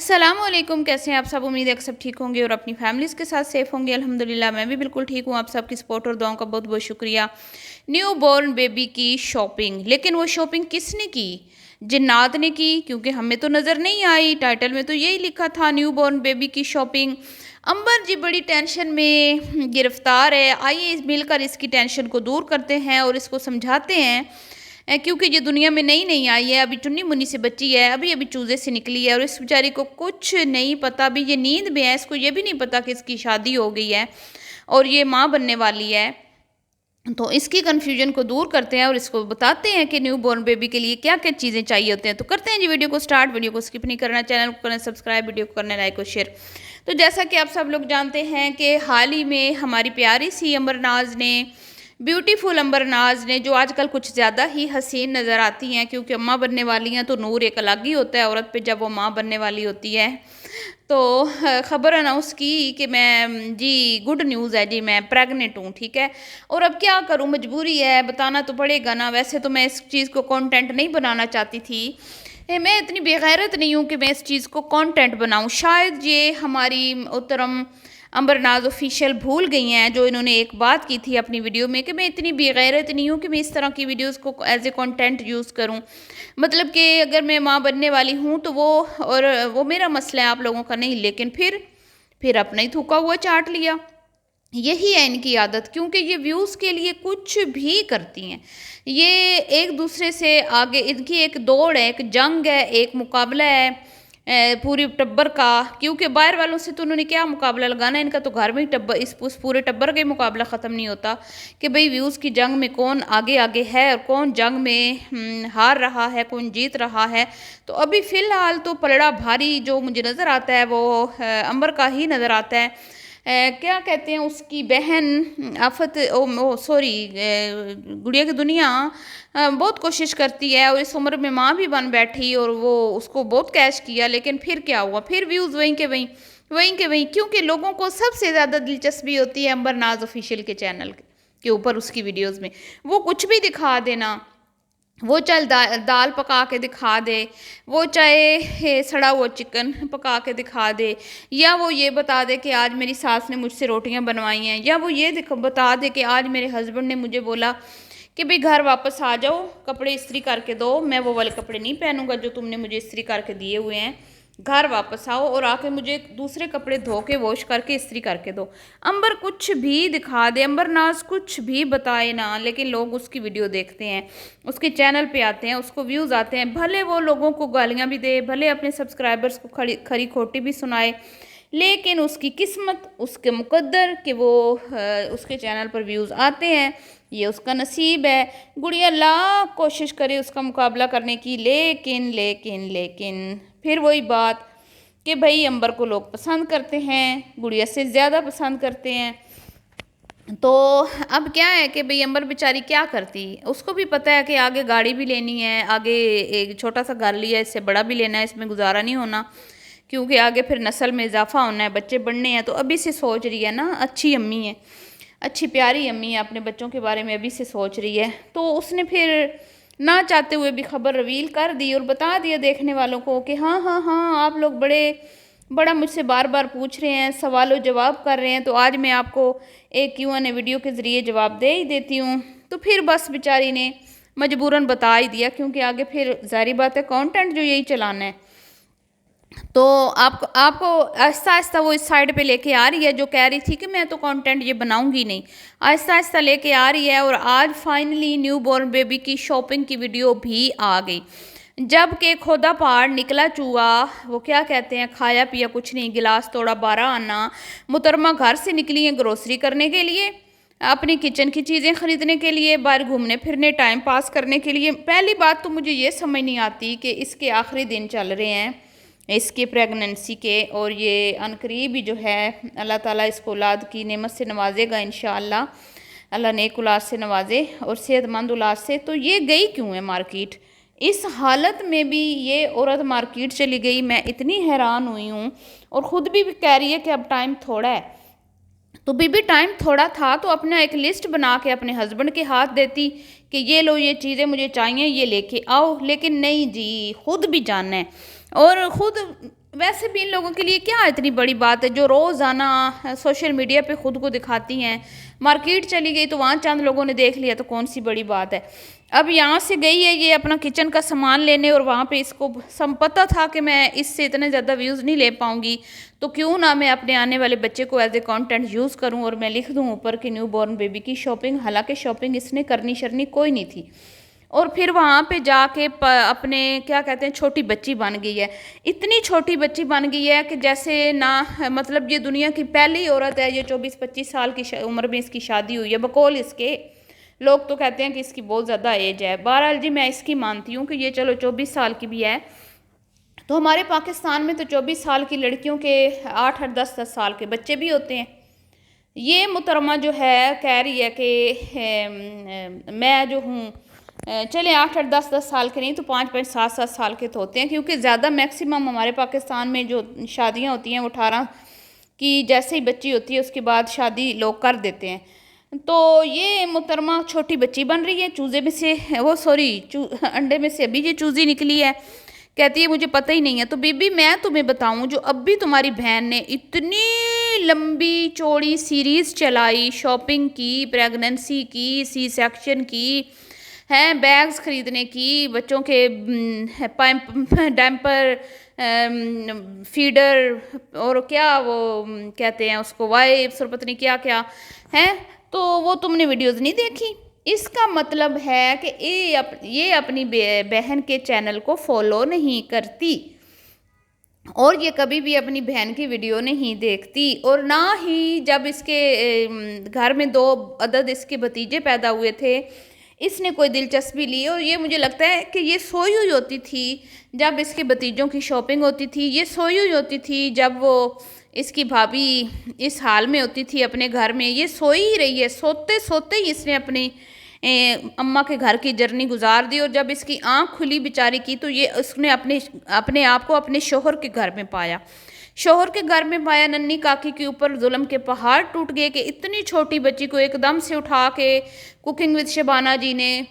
अस्सलामुअलैकुम, कैसे हैं आप सब। उम्मीद है कि सब ठीक होंगे और अपनी फैमिलीज़ के साथ सेफ होंगे। अल्हम्दुलिल्लाह मैं भी बिल्कुल ठीक हूँ। आप सबकी सपोर्ट और दुआओं का बहुत बहुत शुक्रिया। न्यू बॉर्न बेबी की शॉपिंग, लेकिन वो शॉपिंग किसने की? जिन्नात ने की, क्योंकि हमें तो नज़र नहीं आई। टाइटल में तो यही लिखा था न्यू बॉर्न बेबी की शॉपिंग। अंबर जी बड़ी टेंशन में गिरफ्तार है। आइए मिलकर इसकी टेंशन को दूर करते हैं और इसको समझाते हैं, क्योंकि ये दुनिया में नई नहीं आई है, अभी चुन्नी मुन्नी से बच्ची है, अभी अभी चूजे से निकली है और इस बेचारी को कुछ नहीं पता। अभी ये नींद में है, इसको ये भी नहीं पता कि इसकी शादी हो गई है और ये माँ बनने वाली है। तो इसकी कन्फ्यूजन को दूर करते हैं और इसको बताते हैं कि न्यू बॉर्न बेबी के लिए क्या क्या चीज़ें चाहिए होते हैं। तो करते हैं जी वीडियो को स्टार्ट। वीडियो को स्किप नहीं करना, चैनल को करना सब्सक्राइब, वीडियो को करना लाइक और शेयर। तो जैसा कि आप सब लोग जानते हैं कि हाल ही में हमारी प्यारी सी अंबरनाज ने, ब्यूटीफुल अंबरनाज ने, जो आजकल कुछ ज़्यादा ही हसीन नज़र आती हैं, क्योंकि अम्मा बनने वाली हैं तो नूर एक अलग ही होता है औरत पे जब वो माँ बनने वाली होती है। तो ख़बर अनाउंस की कि मैं जी गुड न्यूज़ है जी, मैं प्रेग्नेंट हूँ। ठीक है, और अब क्या करूँ, मजबूरी है, बताना तो पड़ेगा ना। वैसे तो मैं इस चीज़ को कंटेंट नहीं बनाना चाहती थी। मैं इतनी बेगैरत नहीं हूँ कि मैं इस चीज़ को कंटेंट बनाऊँ। शायद ये हमारी मोहतरम अंबरनाज ऑफिशियल भूल गई हैं, जो इन्होंने एक बात की थी अपनी वीडियो में कि मैं इतनी बेगैरत नहीं हूँ कि मैं इस तरह की वीडियोस को एज ए कंटेंट यूज़ करूँ। मतलब कि अगर मैं माँ बनने वाली हूँ तो वो मेरा मसला है, आप लोगों का नहीं। लेकिन फिर अपना ही थूका हुआ चाट लिया। यही है इनकी आदत, क्योंकि ये व्यूज़ के लिए कुछ भी करती हैं। ये एक दूसरे से आगे, इनकी एक दौड़ है, एक जंग है, एक मुकाबला है पूरी टब्बर का। क्योंकि बाहर वालों से तो उन्होंने क्या मुकाबला लगाना, इनका तो घर में ही टब्बर, इस पूरे टब्बर का ही मुकाबला ख़त्म नहीं होता कि भाई व्यूज़ की जंग में कौन आगे आगे है और कौन जंग में हार रहा है, कौन जीत रहा है। तो अभी फ़िलहाल तो पलड़ा भारी जो मुझे नज़र आता है वो अंबर का ही नज़र आता है। क्या कहते हैं, उसकी बहन आफत, ओ सॉरी, गुड़िया की दुनिया बहुत कोशिश करती है और इस उम्र में माँ भी बन बैठी और वो उसको बहुत कैश किया। लेकिन फिर क्या हुआ, फिर व्यूज़ वहीं के वहीं, वहीं के वहीं। क्योंकि लोगों को सबसे ज़्यादा दिलचस्पी होती है अंबरनाज ऑफिशियल के चैनल के ऊपर, उसकी वीडियोज़ में वो कुछ भी दिखा देना। वो चल दाल पका के दिखा दे, वो चाहे सड़ा हुआ चिकन पका के दिखा दे, या वो ये बता दे कि आज मेरी सास ने मुझसे रोटियां बनवाई हैं, या वो ये बता दे कि आज मेरे हस्बैंड ने मुझे बोला कि भाई घर वापस आ जाओ, कपड़े इस्त्री करके दो, मैं वो वाले कपड़े नहीं पहनूंगा जो तुमने मुझे इस्त्री करके दिए हुए हैं। घर वापस आओ और आके मुझे दूसरे कपड़े धो के वॉश करके इस्त्री करके दो। अंबर कुछ भी दिखा दे, अंबरनाज कुछ भी बताए ना, लेकिन लोग उसकी वीडियो देखते हैं, उसके चैनल पे आते हैं, उसको व्यूज़ आते हैं। भले वो लोगों को गालियाँ भी दे, भले अपने सब्सक्राइबर्स को खरी खोटी भी सुनाए, लेकिन उसकी किस्मत, उसके मुकद्दर कि वो उसके चैनल पर व्यूज़ आते हैं, ये उसका नसीब है। गुड़िया लाख कोशिश करे उसका मुकाबला करने की, लेकिन लेकिन लेकिन फिर वही बात कि भाई अंबर को लोग पसंद करते हैं, गुड़िया से ज़्यादा पसंद करते हैं। तो अब क्या है कि भाई अंबर बेचारी क्या करती, उसको भी पता है कि आगे गाड़ी भी लेनी है, आगे एक छोटा सा घर लिया, इससे बड़ा भी लेना है, इसमें गुजारा नहीं होना, क्योंकि आगे फिर नस्ल में इजाफा होना है, बच्चे बढ़ने हैं। तो अभी से सोच रही है ना, अच्छी अम्मी है, अच्छी प्यारी अम्मी है, अपने बच्चों के बारे में अभी से सोच रही है। तो उसने फिर ना चाहते हुए भी खबर रिवील कर दी और बता दिया देखने वालों को कि हाँ हाँ हाँ, आप लोग बड़ा मुझसे बार बार पूछ रहे हैं, सवालों जवाब कर रहे हैं, तो आज मैं आपको एक Q&A वीडियो के ज़रिए जवाब दे ही देती हूँ। तो फिर बस बेचारी ने मजबूरन बता ही दिया, क्योंकि आगे फिर जारी बात है कंटेंट जो यही चलाना है। तो आपको आहिस्ता आहिस्ता वो इस साइड पे लेके आ रही है, जो कह रही थी कि मैं तो कंटेंट ये बनाऊंगी नहीं, आहिस्ता आहिस्ता लेके आ रही है। और आज फाइनली न्यू बॉर्न बेबी की शॉपिंग की वीडियो भी आ गई। जबकि खोदा पहाड़ निकला चूहा, वो क्या कहते हैं, खाया पिया कुछ नहीं, गिलास तोड़ा 12 आना। मुहतरमा घर से निकली हैं ग्रोसरी करने के लिए, अपनी किचन की चीज़ें ख़रीदने के लिए, बाहर घूमने फिरने, टाइम पास करने के लिए। पहली बात तो मुझे ये समझ नहीं आती कि इसके आखिरी दिन चल रहे हैं इसके प्रेगनेंसी के, और ये अनकरीब ही जो है अल्लाह ताला इसको औलाद की नेमत से नवाजेगा इंशाअल्लाह। अल्लाह नेक औलाद से नवाजे और सेहतमंद औलाद से। तो ये गई क्यों है मार्केट, इस हालत में भी ये औरत मार्केट चली गई, मैं इतनी हैरान हुई हूँ। और ख़ुद भी कह रही है कि अब टाइम थोड़ा है। तो बीबी टाइम थोड़ा था तो अपना एक लिस्ट बना के अपने हस्बैंड के हाथ देती कि ये लो, ये चीज़ें मुझे चाहिए, ये लेके आओ। लेकिन नहीं जी, खुद भी जाना है और ख़ुद वैसे भी इन लोगों के लिए क्या इतनी बड़ी बात है, जो रोज़ाना सोशल मीडिया पे ख़ुद को दिखाती हैं। मार्केट चली गई तो वहाँ चंद लोगों ने देख लिया तो कौन सी बड़ी बात है। अब यहाँ से गई है ये अपना किचन का सामान लेने, और वहाँ पे इसको पता था कि मैं इससे इतने ज़्यादा व्यूज़ नहीं ले पाऊँगी, तो क्यों ना मैं अपने आने वाले बच्चे को एज ए कंटेंट यूज़ करूँ और मैं लिख दूँ ऊपर कि न्यू बॉर्न बेबी की शॉपिंग। हालांकि शॉपिंग इसने करनी शरनी कोई नहीं थी, और फिर वहाँ पे जाके अपने क्या कहते हैं छोटी बच्ची बन गई है। इतनी छोटी बच्ची बन गई है कि जैसे ना, मतलब ये दुनिया की पहली औरत है। ये 24-25 साल की उम्र में इसकी शादी हुई है। बकौल इसके लोग तो कहते हैं कि इसकी बहुत ज़्यादा एज है। बहरहाल जी मैं इसकी मानती हूँ कि ये चलो 24 साल की भी है, तो हमारे पाकिस्तान में तो 24 साल की लड़कियों के 8-8 10-10 साल के बच्चे भी होते हैं। ये मुहतरमा जो है कह रही है कि मैं जो हूँ चले 8-8 10-10 साल के नहीं तो 5-5 7-7 साल के तो होते हैं, क्योंकि ज़्यादा मैक्सिमम हमारे पाकिस्तान में जो शादियाँ होती हैं वो 18 की जैसे ही बच्ची होती है उसके बाद शादी लोग कर देते हैं। तो ये मुहतरमा छोटी बच्ची बन रही है, चूज़े में से वो सॉरी अंडे में से अभी ये चूज़ी निकली है। कहती है मुझे पता ही नहीं है। तो बीबी मैं तुम्हें बताऊं, जो अभी तुम्हारी बहन ने इतनी लंबी चौड़ी सीरीज़ चलाई, शॉपिंग की, प्रेगनेंसी की, सी सेक्शन की, हैं बैग्स ख़रीदने की, बच्चों के डैम्पर, फीडर, और क्या वो कहते हैं उसको, वाइप्स, और पता नहीं क्या क्या हैं, तो वो तुमने वीडियोज़ नहीं देखी। इसका मतलब है कि ये अपनी बहन के चैनल को फॉलो नहीं करती, और ये कभी भी अपनी बहन की वीडियो नहीं देखती, और ना ही जब इसके घर में 2 अदद इसके भतीजे पैदा हुए थे इसने कोई दिलचस्पी ली। और ये मुझे लगता है कि ये सोई हुई होती थी जब इसके भतीजों की शॉपिंग होती थी, ये सोई हुई होती थी जब वो इसकी भाभी इस हाल में होती थी अपने घर में, ये सोई ही रही है। सोते सोते ही इसने अपनी अम्मा के घर की जर्नी गुजार दी, और जब इसकी आंख खुली बेचारी की तो ये उसने अपने आप को अपने शोहर के घर में पाया। शोहर के घर में पाया, नन्ही काकी के ऊपर जुल्म के पहाड़ टूट गए कि इतनी छोटी बच्ची को एकदम से उठा के कुकिंग विद शबाना जी ने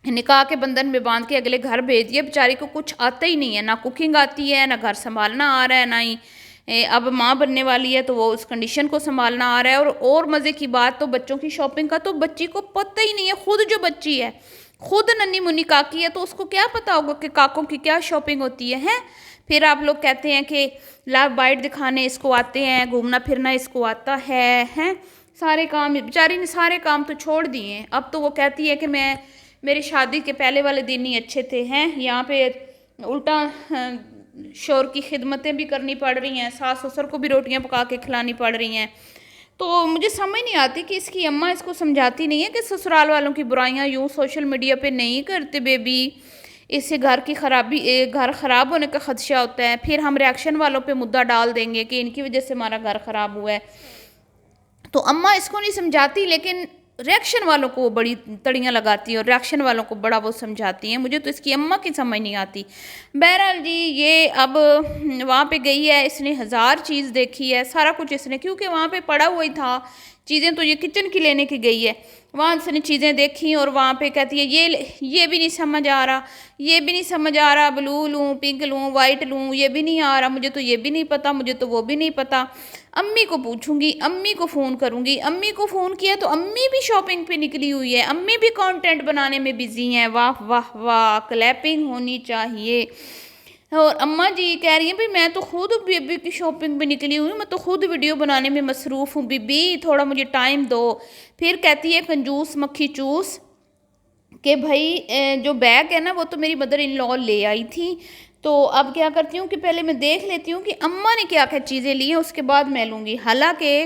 निकाह के बंधन में बांध के अगले घर भेज दिया। बेचारी को कुछ आता ही नहीं है, ना कुकिंग आती है, ना घर संभालना आ रहा है, ना ही अब माँ बनने वाली है तो वो उस कंडीशन को संभालना आ रहा है। और मज़े की बात तो बच्चों की शॉपिंग का तो बच्ची को पता ही नहीं है। खुद जो बच्ची है, खुद नन्ही मुन्नी काकी है, तो उसको क्या पता होगा कि काकों की क्या शॉपिंग होती है, हैं? फिर आप लोग कहते हैं कि लव बाइट दिखाने इसको आते हैं, घूमना फिरना इसको आता है, हैं? सारे काम बेचारी ने सारे काम तो छोड़ दिए हैं। अब तो वो कहती है कि मेरी शादी के पहले वाले दिन ही अच्छे थे, हैं? यहाँ पे उल्टा शोर की खिदमतें भी करनी पड़ रही हैं, सास ससुर को भी रोटियां पका के खिलानी पड़ रही हैं। तो मुझे समझ नहीं आती कि इसकी अम्मा इसको समझाती नहीं है कि ससुराल वालों की बुराइयां यूँ सोशल मीडिया पे नहीं करते बेबी, इससे घर की खराबी घर ख़राब होने का खदशा होता है। फिर हम रिएक्शन वालों पे मुद्दा डाल देंगे कि इनकी वजह से हमारा घर ख़राब हुआ है। तो अम्मा इसको नहीं समझाती, लेकिन रिएक्शन वालों को वो बड़ी तड़ियाँ लगाती है और रिएक्शन वालों को बड़ा वो समझाती हैं। मुझे तो इसकी अम्मा की समझ नहीं आती। बहरहाल जी ये अब वहाँ पे गई है, इसने 1000 चीज़ देखी है, सारा कुछ इसने, क्योंकि वहाँ पे पड़ा हुआ ही था चीज़ें, तो ये किचन की लेने की गई है। वहाँ से चीज़ें देखी और वहाँ पे कहती है ये भी नहीं समझ आ रहा, ये भी नहीं समझ आ रहा, ब्लू लूँ, पिंक लूँ, वाइट लूँ, ये भी नहीं आ रहा, मुझे तो ये भी नहीं पता, मुझे तो वो भी नहीं पता। अम्मी को पूछूंगी, अम्मी को फ़ोन करूँगी। अम्मी को फ़ोन किया तो अम्मी भी शॉपिंग पे निकली हुई है, अम्मी भी कंटेंट बनाने में बिज़ी हैं। वाह वाह वाह, क्लैपिंग होनी चाहिए। और अम्मा जी कह रही हैं भाई मैं तो खुद बेबी की शॉपिंग पे निकली हुई हूँ, मैं तो खुद वीडियो बनाने में मसरूफ़ हूँ, बीबी थोड़ा मुझे टाइम दो। फिर कहती है कंजूस मक्खी चूस कि भाई जो बैग है ना वो तो मेरी मदर इन लॉ ले आई थी, तो अब क्या करती हूँ कि पहले मैं देख लेती हूँ कि अम्मा ने क्या क्या चीज़ें ली हैं, उसके बाद मैं लूँगी। हालांकि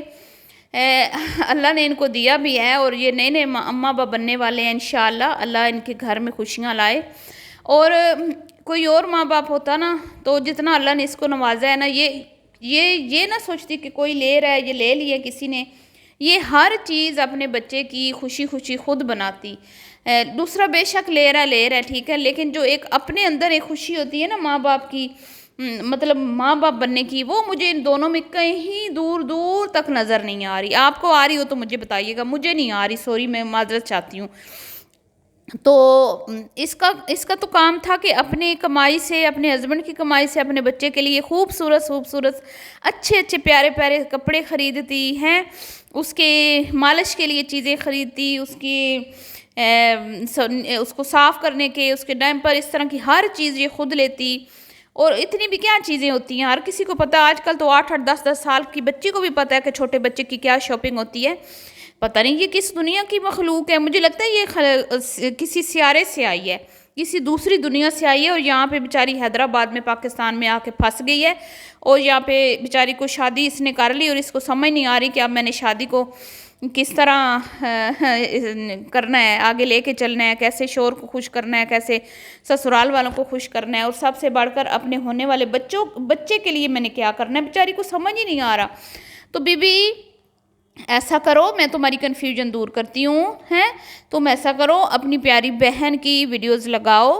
अल्लाह ने इनको दिया भी है और ये नए नए अम्मा बाप बनने वाले हैं। इंशाअल्लाह अल्लाह इनके घर में खुशियाँ लाए। और कोई और माँ बाप होता ना तो जितना अल्लाह ने इसको नवाजा है ना, ये ना सोचती कि कोई ले रहा है, ये ले लिया किसी ने। ये हर चीज़ अपने बच्चे की खुशी खुशी खुद बनाती। दूसरा बेशक ले रहा है ठीक है, लेकिन जो एक अपने अंदर एक खुशी होती है ना माँ बाप की, मतलब माँ बाप बनने की, वो मुझे इन दोनों में कहीं दूर दूर तक नज़र नहीं आ रही। आपको आ रही हो तो मुझे बताइएगा, मुझे नहीं आ रही, सॉरी मैं माजरत चाहती हूँ। तो इसका इसका तो काम था कि अपनी कमाई से, अपने हस्बैंड की कमाई से अपने बच्चे के लिए खूबसूरत खूबसूरत अच्छे अच्छे प्यारे प्यारे कपड़े ख़रीदती हैं, उसके मालिश के लिए चीज़ें ख़रीदती, उसको साफ़ करने के, उसके डायपर, इस तरह की हर चीज़ ये खुद लेती। और इतनी भी क्या चीज़ें होती हैं, हर किसी को पता है आजकल तो 8-8 10-10 साल की बच्ची को भी पता है कि छोटे बच्चे की क्या शॉपिंग होती है। पता नहीं ये किस दुनिया की मखलूक है, मुझे लगता है ये किसी सियारे से आई है, किसी दूसरी दुनिया से आई है और यहाँ पे बेचारी हैदराबाद में पाकिस्तान में आके फंस गई है। और यहाँ पे बेचारी को शादी इसने कर ली और इसको समझ नहीं आ रही कि अब मैंने शादी को किस तरह करना है, आगे लेके चलना है, कैसे शोहर को खुश करना है, कैसे ससुराल वालों को खुश करना है, और सबसे बढ़कर अपने होने वाले बच्चे के लिए मैंने क्या करना है, बेचारी को समझ ही नहीं आ रहा। तो बीबी ऐसा करो, मैं तुम्हारी कन्फ्यूजन दूर करती हूँ, हैं तुम ऐसा करो, अपनी प्यारी बहन की वीडियोस लगाओ,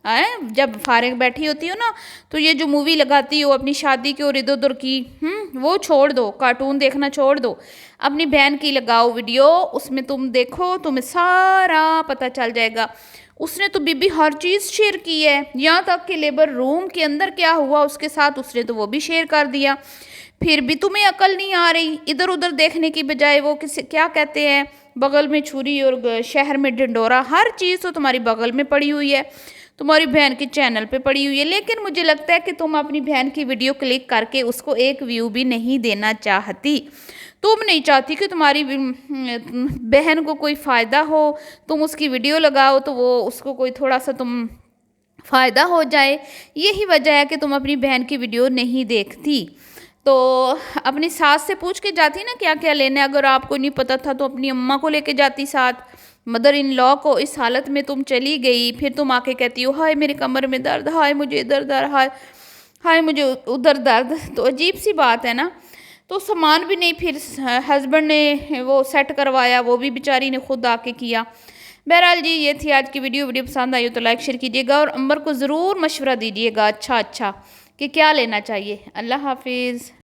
हैं जब फारिग बैठी होती हो ना, तो ये जो मूवी लगाती हो अपनी शादी की और इधर उधर की, वो छोड़ दो, कार्टून देखना छोड़ दो, अपनी बहन की लगाओ वीडियो, उसमें तुम देखो, तुम्हें सारा पता चल जाएगा। उसने तो बीबी हर चीज़ शेयर की है, यहाँ तक कि लेबर रूम के अंदर क्या हुआ उसके साथ उसने तो वो भी शेयर कर दिया। फिर भी तुम्हें अकल नहीं आ रही, इधर उधर देखने की बजाय वो किसी क्या कहते हैं, बगल में छुरी और शहर में ढिंडोरा, हर चीज़ तो तुम्हारी बगल में पड़ी हुई है, तुम्हारी बहन के चैनल पे पड़ी हुई है। लेकिन मुझे लगता है कि तुम अपनी बहन की वीडियो क्लिक करके उसको एक व्यू भी नहीं देना चाहती। तुम नहीं चाहती कि तुम्हारी बहन को कोई फ़ायदा हो, तुम उसकी वीडियो लगाओ तो वो उसको कोई थोड़ा सा तुम फ़ायदा हो जाए। यही वजह है कि तुम अपनी बहन की वीडियो नहीं देखती। तो अपनी सास से पूछ के जाती ना क्या क्या लेना है, अगर आपको नहीं पता था तो अपनी अम्मा को लेके जाती साथ, मदर इन लॉ को। इस हालत में तुम चली गई, फिर तुम आके कहती हो हाय मेरे कमर में दर्द, हाय मुझे इधर दर्द, हाय हाय मुझे उधर दर्द। तो अजीब सी बात है ना। तो सामान भी नहीं फिर हस्बैंड ने वो सेट करवाया, वो भी बेचारी ने खुद आके किया। बहरहाल जी ये थी आज की वीडियो पसंद आई हो तो लाइक शेयर कीजिएगा और अंबर को ज़रूर मशवरा दीजिएगा अच्छा अच्छा कि क्या लेना चाहिए। अल्लाह हाफिज़।